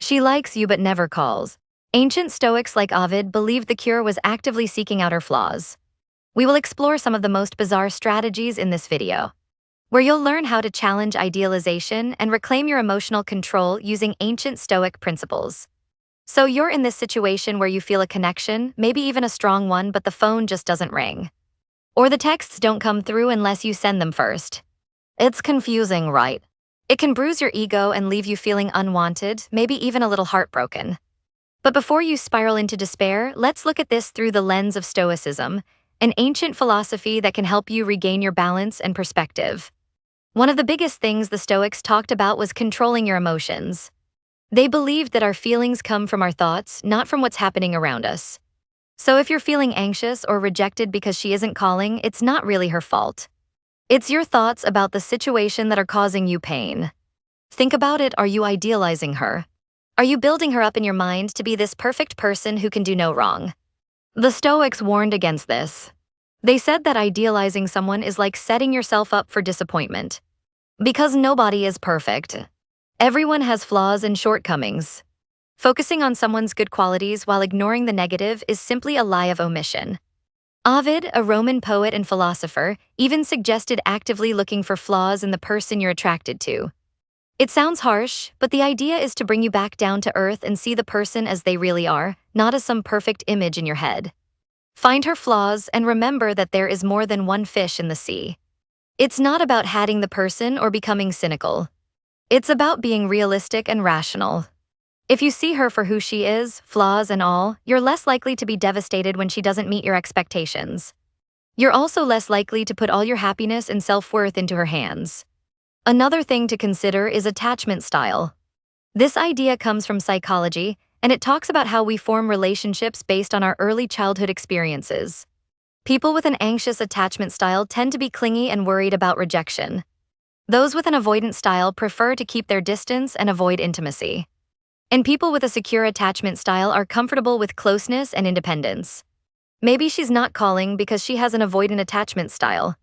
She likes you but never calls. Ancient Stoics like Ovid believed the cure was actively seeking out her flaws. We will explore some of the most bizarre strategies in this video, where you'll learn how to challenge idealization and reclaim your emotional control using ancient Stoic principles. So you're in this situation where you feel a connection, maybe even a strong one, but the phone just doesn't ring. Or the texts don't come through unless you send them first. It's confusing, right? It can bruise your ego and leave you feeling unwanted, maybe even a little heartbroken. But before you spiral into despair, let's look at this through the lens of Stoicism, an ancient philosophy that can help you regain your balance and perspective. One of the biggest things the Stoics talked about was controlling your emotions. They believed that our feelings come from our thoughts, not from what's happening around us. So if you're feeling anxious or rejected because she isn't calling, it's not really her fault. It's your thoughts about the situation that are causing you pain. Think about it. Are you idealizing her? Are you building her up in your mind to be this perfect person who can do no wrong? The Stoics warned against this. They said that idealizing someone is like setting yourself up for disappointment. Because nobody is perfect. Everyone has flaws and shortcomings. Focusing on someone's good qualities while ignoring the negative is simply a lie of omission. Ovid, a Roman poet and philosopher, even suggested actively looking for flaws in the person you're attracted to. It sounds harsh, but the idea is to bring you back down to earth and see the person as they really are, not as some perfect image in your head. Find her flaws and remember that there is more than one fish in the sea. It's not about hating the person or becoming cynical. It's about being realistic and rational. If you see her for who she is, flaws and all, you're less likely to be devastated when she doesn't meet your expectations. You're also less likely to put all your happiness and self-worth into her hands. Another thing to consider is attachment style. This idea comes from psychology, and it talks about how we form relationships based on our early childhood experiences. People with an anxious attachment style tend to be clingy and worried about rejection. Those with an avoidant style prefer to keep their distance and avoid intimacy. And people with a secure attachment style are comfortable with closeness and independence. Maybe she's not calling because she has an avoidant attachment style.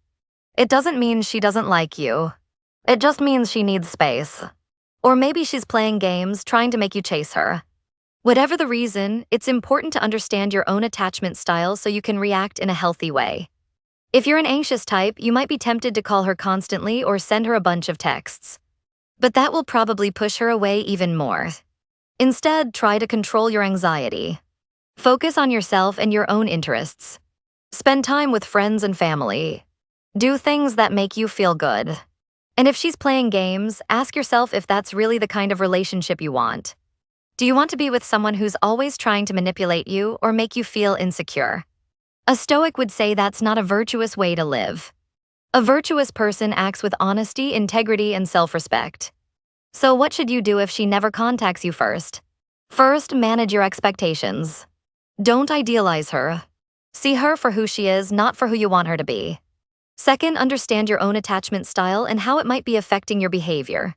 It doesn't mean she doesn't like you. It just means she needs space. Or maybe she's playing games trying to make you chase her. Whatever the reason, it's important to understand your own attachment style so you can react in a healthy way. If you're an anxious type, you might be tempted to call her constantly or send her a bunch of texts. But that will probably push her away even more. Instead, try to control your anxiety. Focus on yourself and your own interests. Spend time with friends and family. Do things that make you feel good. And if she's playing games, ask yourself if that's really the kind of relationship you want. Do you want to be with someone who's always trying to manipulate you or make you feel insecure? A Stoic would say that's not a virtuous way to live. A virtuous person acts with honesty, integrity, and self-respect. So what should you do if she never contacts you first? First, manage your expectations. Don't idealize her. See her for who she is, not for who you want her to be. Second, understand your own attachment style and how it might be affecting your behavior.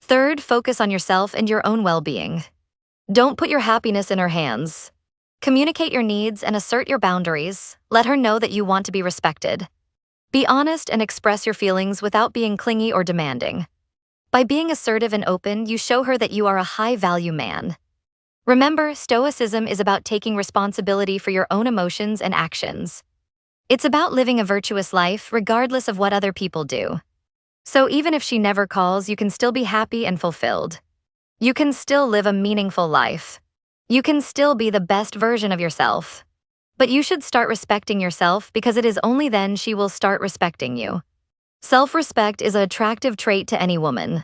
Third, focus on yourself and your own well-being. Don't put your happiness in her hands. Communicate your needs and assert your boundaries. Let her know that you want to be respected. Be honest and express your feelings without being clingy or demanding. By being assertive and open, you show her that you are a high-value man. Remember, Stoicism is about taking responsibility for your own emotions and actions. It's about living a virtuous life regardless of what other people do. So even if she never calls, you can still be happy and fulfilled. You can still live a meaningful life. You can still be the best version of yourself. But you should start respecting yourself because it is only then she will start respecting you. Self-respect is an attractive trait to any woman.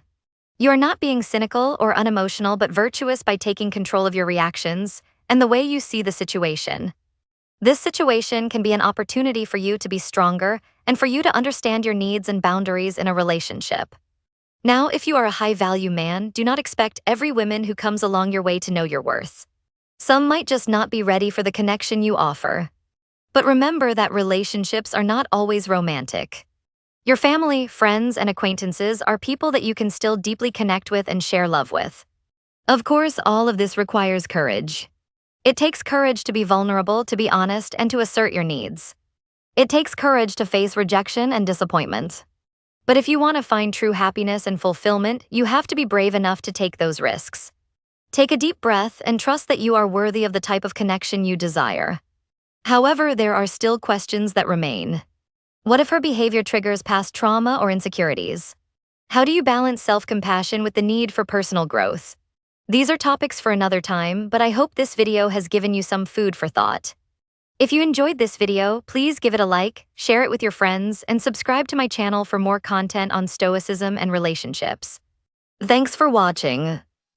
You are not being cynical or unemotional but virtuous by taking control of your reactions and the way you see the situation. This situation can be an opportunity for you to be stronger and for you to understand your needs and boundaries in a relationship. Now, if you are a high-value man, do not expect every woman who comes along your way to know your worth. Some might just not be ready for the connection you offer. But remember that relationships are not always romantic. Your family, friends, and acquaintances are people that you can still deeply connect with and share love with. Of course, all of this requires courage. It takes courage to be vulnerable, to be honest, and to assert your needs. It takes courage to face rejection and disappointment. But if you want to find true happiness and fulfillment, you have to be brave enough to take those risks. Take a deep breath and trust that you are worthy of the type of connection you desire. However, there are still questions that remain. What if her behavior triggers past trauma or insecurities? How do you balance self-compassion with the need for personal growth? These are topics for another time, but I hope this video has given you some food for thought. If you enjoyed this video, please give it a like, share it with your friends, and subscribe to my channel for more content on Stoicism and relationships. Thanks for watching.